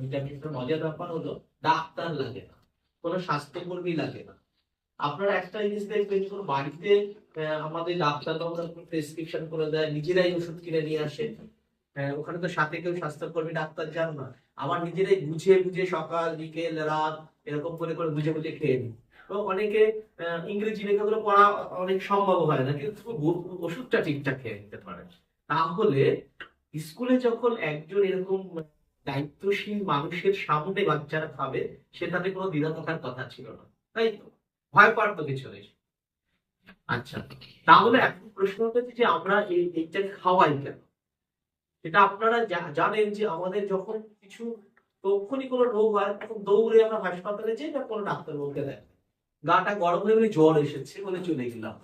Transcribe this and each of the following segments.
ভিটামিনটা মজার ব্যাপার হলো ডাক্তার লাগে না, কোনো স্বাস্থ্যকর্মী লাগে না। আপনারা একটা জিনিস দেখবেন, কোনো বাড়িতে আমাদের ডাক্তার বাবুরা প্রেসক্রিপশন করে দেয়, নিজেরাই ওষুধ কিনে নিয়ে আসে। ওখানে তো সাথে কেউ স্বাস্থ্যকর্মী ডাক্তার যান না। আবার নিজেরাই বুঝে বুঝে সকাল বিকেল রাত এরকম করে করে বুঝে বুঝে খেয়ে নিই। তো অনেকে ইংরেজি লেখাগুলো পড়া অনেক সম্ভব হয় না, কিন্তু ওষুধটা ঠিকঠাক খেয়ে নিতে পারে। তাহলে স্কুলে যখন একজন এরকম দায়িত্বশীল মানুষের সামনে বাচ্চারা খাবে, সেখানে কোনো দ্বিধা থাকার কথা ছিল না, তাই তো? ভয় পাওয়ার তো কিছু নেই। আচ্ছা, তাহলে এখন প্রশ্ন হচ্ছে যে আমরা এইটা খাওয়াই কেন? এটা আপনারা জানেন যে আমাদের যখন কিছু তখনই কোনো রোগ হয়, তখন দৌড়ে আমরা হাসপাতালে যাই না কোনো ডাক্তার বলতে দেয়, গাটা গরম হয়ে গেলে জ্বর এসেছে বলে চলে গেলাম,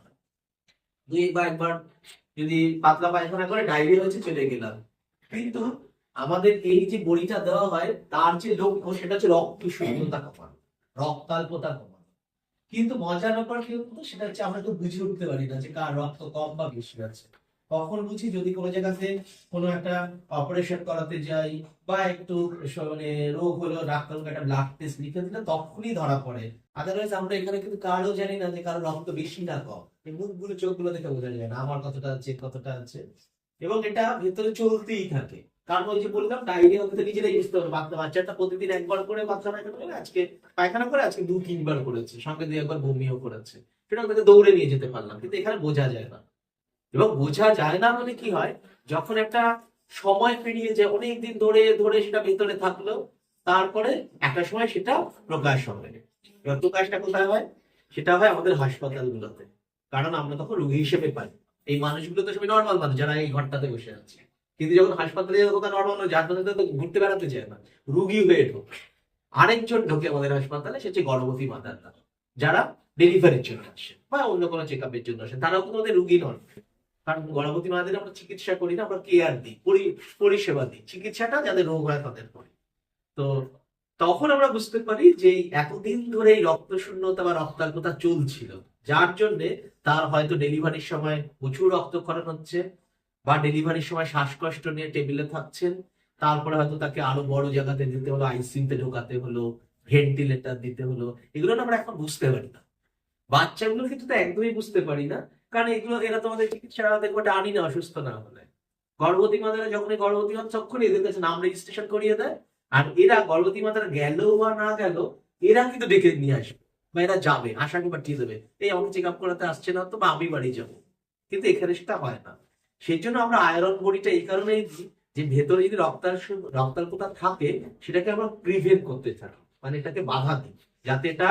দুই বা একবার যদি পাতলা পায়খানা করে ডায়রিয়া হয়েছে চলে গেলাম। কিন্তু আমাদের এই যে বড়িটা দেওয়া হয় তার যে লক্ষ্য সেটা হচ্ছে রক্ত শূন্যতা কমানো, রক্তাল্পতা কমানো। কিন্তু মজার ব্যাপার কি বলতো, সেটা হচ্ছে আমরা তো বুঝে উঠতে পারি না যে কার রক্ত কম বা বেশি আছে। কখন বুঝি? যদি কোনো জায়গাতে কোনো একটা অপারেশন করাতে যাই বা একটু মানে রোগ হলো, ডাক্তারকে একটা ব্লাড টেস্ট লিখে দিলে তখনই ধরা পড়ে। আদারওয়াইজ আমরা এখানে কিন্তু কারো জানি না যে কারো রক্ত বেশি না কম। এই মুখগুলো চোখগুলো দেখে বোঝা যায় না আমার কতটা আছে কতটা আছে, এবং এটা ভেতরে চলতেই থাকে। কারণ ওই যে বললাম ডায়রিয়া হতে নিজেরাই বুঝতে পারবে, বাচ্চাটা প্রতিদিন একবার করে পাতলা পায়খানা করে, আজকে পায়খানা করে আজকে 2-3 বার করেছে, সঙ্গে 2-1 বার বমিও করেছে। সেটা আমাকে দৌড়ে নিয়ে যেতে পারলাম, কিন্তু এখানে বোঝা যায় না। এবং বোঝা যায় না মানে কি হয়, যখন একটা সময় পেরিয়ে যায়, অনেকদিন ধরে ধরে সেটা ভেতরে থাকলো, তারপরে একটা সময় সেটা প্রকাশ হবে। এবার প্রকাশটা কোথায় হয়? সেটা হয় আমাদের হাসপাতালগুলোতে। কারণ আমরা তখন রোগী হিসেবে পাই। এই মানুষগুলো তো সবাই নর্মাল মানুষ যারা এই ঘরটাতে বসে আছে, কিন্তু যখন হাসপাতালে যাবে তখন নর্মাল মানুষ, যার মধ্যে তো ঘুরতে বেড়াতে চায় না, রুগী হয়ে ঢোকে। আরেকজন ঢোকে আমাদের হাসপাতালে, সে হচ্ছে গর্ভবতী মাতারা, যারা ডেলিভারির জন্য আসে বা অন্য কোনো চেক আপের জন্য আসে। তারাও কিন্তু আমাদের রুগী নন। কারণ গর্ভবতী মাদের আমরা চিকিৎসা করি না, আমরা কেয়ার দিই, পরিষেবা দিই, চিকিৎসাটা যাদের রোগ হয় তাদের করি। তো তখন আমরা বুঝতে পারি যে এতদিন ধরে এই রক্ত শূন্যতা বা রক্তাল্পতা চলছিল, যার জন্য তার হয়তো ডেলিভারির সময় প্রচুর রক্তক্ষরণ হচ্ছে, বা ডেলিভারির সময় শ্বাসকষ্ট নিয়ে টেবিলে থাকছেন, তারপরে হয়তো তাকে আরো বড় জায়গাতে দিতে হলো, আইসিইউতে ঢোকাতে হলো, ভেন্টিলেটর দিতে হলো। এগুলো না আমরা এখন বুঝতে পারি না। বাচ্চাগুলোর ক্ষেত্রে তো একদমই বুঝতে পারি না, কারণ এগুলো এরা তোমাদের চিকিৎসা দেখবো আনি না অসুস্থ না হলে। গর্ভবতী মাতারা যখনই গর্ভবতী হন তখনই এদের কাছে নাম রেজিস্ট্রেশন করিয়ে দেয়। আর এরা গর্ভবতী মাতারা গেল বা না গেল, এরা কিন্তু ডেকে নিয়ে আসবে, বা এরা যাবে, আশাকে পাঠিয়ে দেবে, এই আমাকে চেক আপ করাতে আসছে না তো, বা আমি বাড়ি যাবো। কিন্তু এখানে সেটা হয় না। সেই জন্য আমরা আয়রন বড়িটা এই কারণেই দিই, যে ভেতরে যদি রক্তাল্পতা থাকে, সেটাকে আমরা প্রিভেন্ট করতে থাকি, মানে এটাকে বাধা দিই, যাতে এটা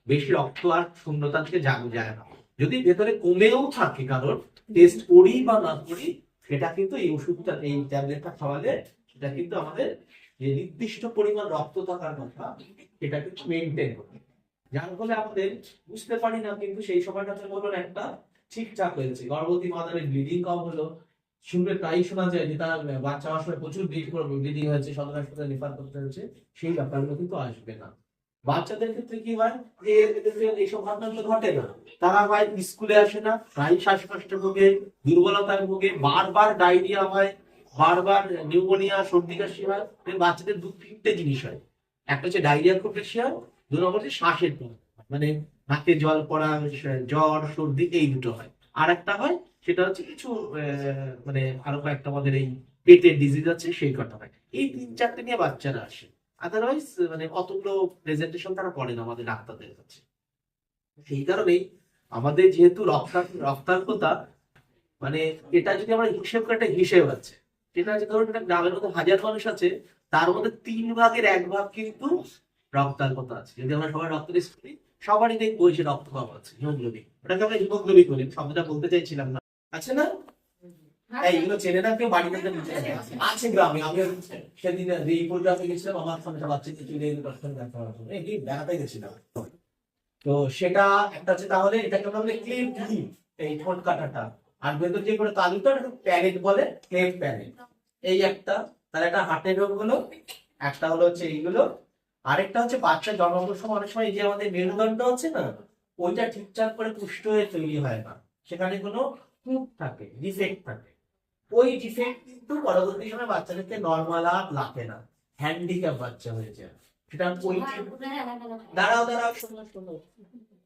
বেশি রক্ত আর শূন্যতা থেকে যায় না। যদি ভেতরে কমেও থাকে, কারণ টেস্ট করি বা না করি, সেটা কিন্তু এই ওষুধটা, এই ট্যাবলেটটা খাওয়ালে সেটা কিন্তু আমাদের যে নির্দিষ্ট পরিমাণ রক্ত থাকার কথা, সেটা কিন্তু মেনটেন করে। যার ফলে আমাদের বুঝতে পারি না, কিন্তু সেই সময়টাতে বলুন একটা ঠিকঠাক হয়েছে, গর্ভবতী মাদারের ব্লিডিং কম হলো, শুনলে প্রায়ই শোনা যায় যে তার বাচ্চা হওয়ার সময় প্রচুর ব্লিডিং হয়েছে, সদর হাসপাতালে রেফার করতে হয়েছে। সেই ব্যাপারগুলো কিন্তু আসবে না। বাচ্চাদের ক্ষেত্রে কি হয়, যে এদের এইসব ঘটনাগুলো ঘটে না। তারা হয় স্কুলে আসে না, প্রায় শ্বাসকষ্টে ভোগে, দুর্বলতায় ভোগে, বারবার ডায়রিয়া হয়, বারবার নিউমোনিয়া সর্দি কাশি হয়। বাচ্চাদের 2-3টে জিনিস হয়, একটা হচ্ছে ডায়রিয়া খুব বেশি হয়, 2 নম্বর হচ্ছে শ্বাসের প্রবলেম, মানে নাকে জল পড়া, জ্বর সর্দি, এই দুটো হয়। আর একটা হয়, সেটা হচ্ছে কিছু মানে আরো কয়েকটা আমাদের এই পেটের ডিজিজ আছে, সেই কথা হয়। এই 3-4টে নিয়ে বাচ্চারা আসে। আদারওয়াইজ মানে অতগুলো প্রেজেন্টেশন তারা করে না আমাদের ডাক্তারদের কাছে। সেই কারণেই আমাদের যেহেতু রক্তাল্পতা, মানে এটা যদি আমরা হিসেব করে, একটা হিসেব আছে, সেটা হচ্ছে ধরুন একটা গ্রামের মধ্যে 1000 মানুষ আছে, তার মধ্যে 3/1 কিন্তু রক্তাল্পতা আছে। যদি আমরা সবাই রক্ত টেস্ট করি, সবারই দেখবো যে রক্ত কম আছে, হিমোগ্লোবিন, ওটাকে আমরা হিমোগ্লোবিন বলি, শব্দটা বলতে চাইছিলাম না। আছে না? এইগুলো চেনে না কেউ, বাড়িতে আছে গ্রামে। আমি সেদিন রিপোর্টে গেছিলাম, আমার সামনে বাচ্চাকে চলে বেড়াতে গেছিলাম। তো সেটা একটা হচ্ছে, তাহলে এটাকে আমরা বলি ক্লিপ ক্লিপ, এই ঠোঁট কাটাটা। আর ভেতর যে করে তালুটা প্যারেট বলে, ক্লেপ প্যারেট। এই একটা, তার একটা হার্টের রোগ হলো, একটা হলো হচ্ছে এইগুলো। আরেকটা হচ্ছে বাচ্চা জন্মানোর সময় অনেক সময় এই যে আমাদের মেরুদণ্ড আছে না, ওইটা ঠিকঠাক করে পুষ্ট হয়ে তৈরি হয় না, সেখানে কোনো খুঁত থাকে, ডিফেক্ট থাকে। ওই ডিফেক্ট কিন্তু পরবর্তী সময় বাচ্চাদেরকে নর্মাল আর লাগে না। হ্যান্ডিক্যাপ বাচ্চা হয়েছে, সেটা ওই দাঁড়াও দাঁড়াও শোনো শোনো,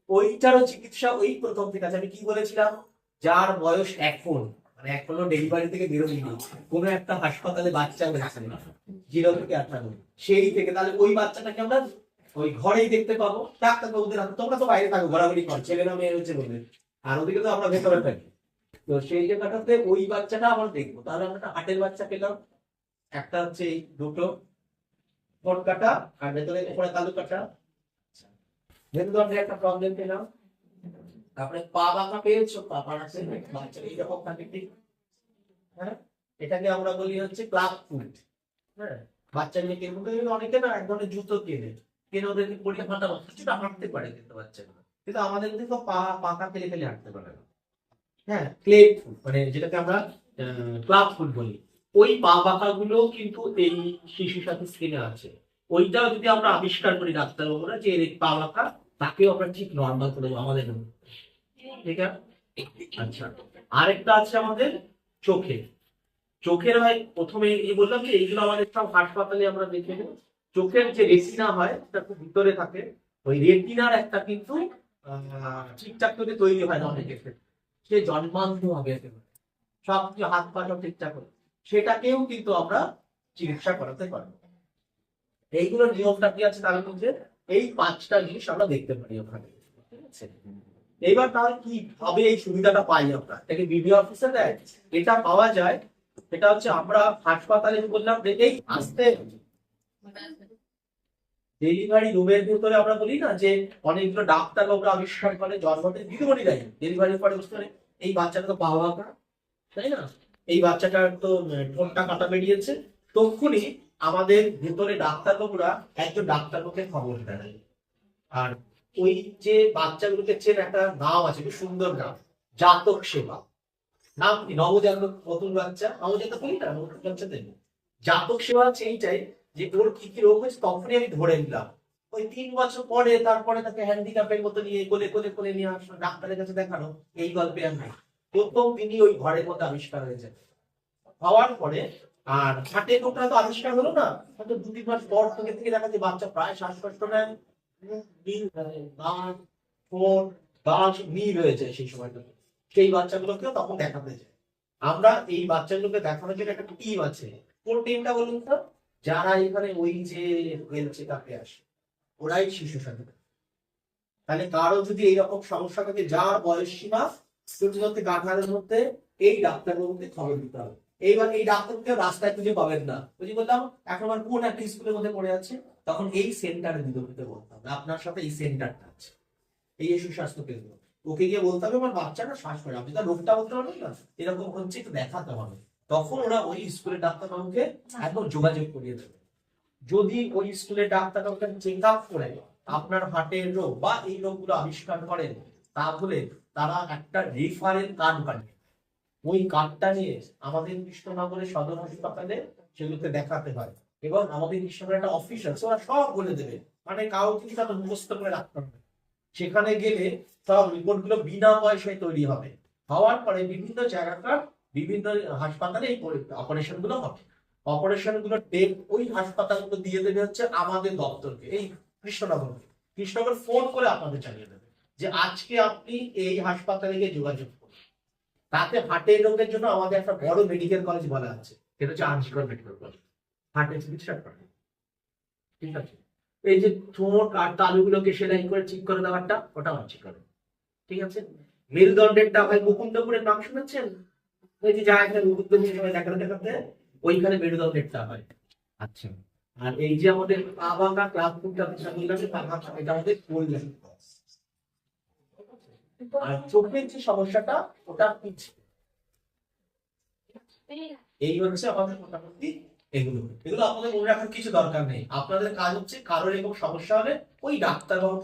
ওইটারও চিকিৎসা ওই প্রথম থেকে আছে। আমি কি বলেছিলাম, যার বয়স এখন মানে এখনো ডেলিভারি থেকে বেরোয়নি, কোনো একটা হাসপাতালে বাচ্চা হয়েছে 0 থেকে 18, সেই থেকে তাহলে ওই বাচ্চাটাকে আমরা ওই ঘরেই দেখতে পাবো, ডাক্তারবাবুদের হাতে। তোমরা তো বাইরে থাকো, ঘোরাঘুরি কর, ছেলেরা মেয়ে হচ্ছে বলে, আর ওদিকে তো আমরা ভেতরে থাকি। তো সেই জায়গাটাতে ওই বাচ্চাটা আমরা দেখবো। তাহলে আমরা একটা হাটের বাচ্চা পেলাম, একটা হচ্ছে এই দুটো ঠোঁট কাটা আর ভেতরে উপরে তালু কাটা, মেরুদণ্ডের একটা প্রবলেম পেলাম। তারপরে পা বাঁকা পেয়েছো, পা বাঁকাছে বাচ্চা এইরকম থাকে ঠিক। হ্যাঁ, এটাকে আমরা বলি হচ্ছে ক্লাব ফুট। হ্যাঁ, বাচ্চা নিয়ে কিনবো, অনেকে না এক ধরনের জুতো কেনে, কিনে ওদেরকে পরিয়ে ফাটা কিছুটা হাঁটতে পারে কিন্তু বাচ্চাগুলো, কিন্তু আমাদের তো পা পাকা ফেলে ফেলে হাঁটতে পারে না। হ্যাঁ, ক্লে ফুট মানে যেটাকে আমরা ক্লাব ফুট বলি, ওই পা বাঁকা গুলো কিন্তু এই শিশুর সাথে স্কিনে আছে। ওইটাও যদি আমরা আবিষ্কার করি ডাক্তারবাবুরা যে এর পা বাঁকা, তাকেও আমরা ঠিক নর্মাল করে দেবো আমাদের। ঠিক আছে, আচ্ছা। আরেকটা আছে আমাদের চোখে। চোখের ভাই প্রথমে এই বললাম যে এইগুলো আমাদের সব হাসপাতালে আমরা দেখে নেব। চোখের যে রেটিনা হয় সেটা খুব ভিতরে থাকে, ওই রেটিনার একটা কিন্তু ঠিকঠাক করে তৈরি হয় না অনেকের ক্ষেত্রে, সে জন্মান্ধ হবে একেবারে, সব কিছু হাত পা সব ঠিকঠাক করে, সেটাকেও কিন্তু আমরা চিকিৎসা করাতে পারবো। এইগুলোর নিয়মটা কি আছে তার মধ্যে, এই 5টা জিনিস আমরা দেখতে পারি ওখানে। ঠিক আছে, এইবার তাহলে কি ভাবে এই সুবিধাটা পাই আমরা, এটাকে বিডি অফিসে দেয়, এটা পাওয়া যায়। এটা হচ্ছে আমরা হাসপাতালে বললাম এই আসতে ডেলিভারি রুমের ভেতরে আমরা বলি না যে অনেকগুলো ডাক্তার বাবুরা আবিষ্কার করে জন্মতে দিদিমণি দেয়, ডেলিভারির পরে বুঝতে পারে এই বাচ্চাটা তো পাওয়া বাঁকা, তাই না, এই বাচ্চাটার তো ঠোঁটটা কাটা বেরিয়েছে, তখনই আমাদের ভেতরে ডাক্তার বাবুরা একজন ডাক্তারবাবুকে খবর দেয়। আর ওই যে বাচ্চাগুলোকে চেন একটা নাম আছে, খুব সুন্দর নাম, জাতক সেবা। নাম কি, নবজাতক নতুন বাচ্চা, নবজাতক বলি না নতুন বাচ্চাদের, জাতক সেবা হচ্ছে এইটাই যে ওর কি কি রোগ হয়েছে তখনই আমি ধরে নিলাম। ওই 3 বছর পরে তারপরে তাকে হ্যান্ডিক্যাপের মতো নিয়ে কোলে কোলে কোলে নিয়ে আসলো ডাক্তারের কাছে দেখানো, এই গল্পে আর নাই, প্রথম দিনই ওই ঘরের মধ্যে আবিষ্কার হয়েছে। হওয়ার পরে আর হাটে কোটা তো আবিষ্কার হলো না, হয়তো 2-3 মাস পর থেকে দেখা যায় বাচ্চা প্রায় শ্বাসকষ্ট নেয়, নীল হয়েছে সেই সময়টা, সেই বাচ্চাগুলোকেও তখন দেখাতে যায়। আমরা এই বাচ্চাগুলোকে দেখানোর জন্য একটা টিম আছে। কোন টিমটা বলুন তো? যারা এখানে ওই যে হেলথ চেকআপে আসে ওরাই শিশু সাথী। তাহলে কারো যদি এইরকম সমস্যা থাকে, যার বয়স সীমা 14 থেকে 18-এর মধ্যে, এই ডাক্তারবাবুকে খবর দিতে হবে। এইবার এই ডাক্তারকে রাস্তায় খুঁজে পাবেন না, বুঝি বললাম এখন আমার কোন একটা স্কুলের মধ্যে পড়ে আছে, তখন এই সেন্টারে দিতে বলতে হবে আপনার সাথে এই সেন্টারটা আছে, এই সুস্বাস্থ্য কেন্দ্র, ওকে গিয়ে বলতে হবে আমার বাচ্চাটা শ্বাস করে, আপনি তার রোগটা বলতে পারবেন না, এরকম হচ্ছে একটু দেখাতে হবে। তখন ওরা ওই স্কুলের ডাক্তারবাবুকে একদম যোগাযোগ করিয়ে দেবে। যদি ওই স্কুলের ডাক্তারবাবুকে চেক আপ করে আপনার হার্টের রোগ বা এই রোগগুলো আবিষ্কার করেন, তাহলে তারা একটা রেফারেল কার্ড বানিয়ে ওই কার্ডটা নিয়ে আমাদের কৃষ্ণনগরের সদর হাসপাতালে সেগুলোকে দেখাতে হয়, এবং আমাদের কৃষ্ণনগরের একটা অফিস আছে, ওরা সব বলে দেবে, মানে কারো কিছু তাদের মুখস্থ করে রাখতে হবে। সেখানে গেলে সব রিপোর্ট গুলো বিনা পয়সায় তৈরি হবে, হওয়ার পরে বিভিন্ন জায়গাকার বিভিন্ন হাসপাতালে এই অপারেশন গুলো হবে। অপারেশন গুলো ডেট ওই হাসপাতালগুলো দিয়ে দেবে হচ্ছে আমাদের দপ্তরকে, এই কৃষ্ণনগরকে। কৃষ্ণনগর ফোন করে আপনাদের জানিয়ে দেবে যে আজকে আপনি এই হাসপাতালে গিয়ে যোগাযোগ করুন। তাতে হার্টের রোগের জন্য আমাদের একটা বড় মেডিকেল কলেজ বলা আছে, সেটা হচ্ছে আরজিকর মেডিকেল কলেজ, হার্টের চিকিৎসা করে। ঠিক আছে, এই যে ঠোঁট আর তালুগুলোকে সেলাই করে ঠিক করে দেওয়াটা, ওটা ঠিক করে। ঠিক আছে, মেরুদণ্ডেরটা ভাই মুকুন্দপুরের নাম শুনেছেন? ওই যে যা এখানে মুকুন্দপুর দেখাতে দেখাতে ওইখানে মেরুদণ্ডেরটা হয়। আচ্ছা, আর এই যে আমাদের পা ভাঙা ক্লাব ফুটটা এটা আমাদের পরিবেশ। আর চোখের যে সমস্যাটা ওটা পিছিয়ে, এই হচ্ছে আমাদের মোটামুটি এগুলো এগুলো আপনাদের মনে রাখার কিছু দরকার নেই। আপনাদের কাজ হচ্ছে কারোর এরকম সমস্যা হলে ওই ডাক্তারবাবু